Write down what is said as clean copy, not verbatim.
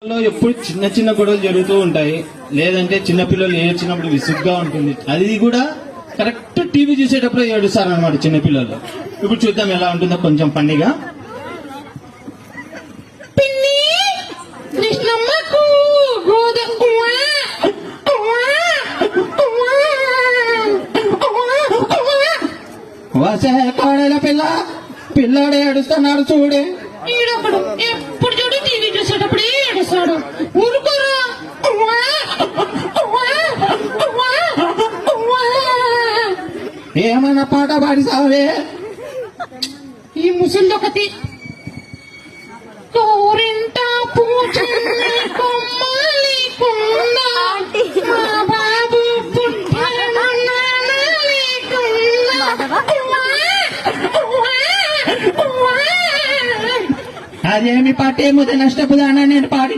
ఎప్పుడు చిన్న చిన్న గొడవలు జరుగుతూ ఉంటాయి, లేదంటే చిన్నపిల్లలు ఏడ్చినప్పుడు విసుగ్గా ఉంటుంది. అది కూడా కరెక్ట్ టీవీ చూసేటప్పుడు ఏడుస్తారు అనమాట చిన్నపిల్లలు. ఇప్పుడు చూద్దాం ఎలా ఉంటుందో కొంచెం ఫన్నీగా. వసే కోడల పిల్ల, పిల్లాడు ఏడుస్తున్నాడు చూడే. ఈడొకడు ఎప్పుడు చూడు టీవీ చూసేటప్పుడు ఏడుస్తాడు. ఊరుకోరా. ఏమైనా పాట పాడిసావే. ఈ ముసలిదొకటి కోరింట పూజల్ని కొమ్మాలి కొండ మా బాబు పుట్టాడు నానాలి కొండ. అదేమి పాటేమో నష్టపోదానా నేను పాడి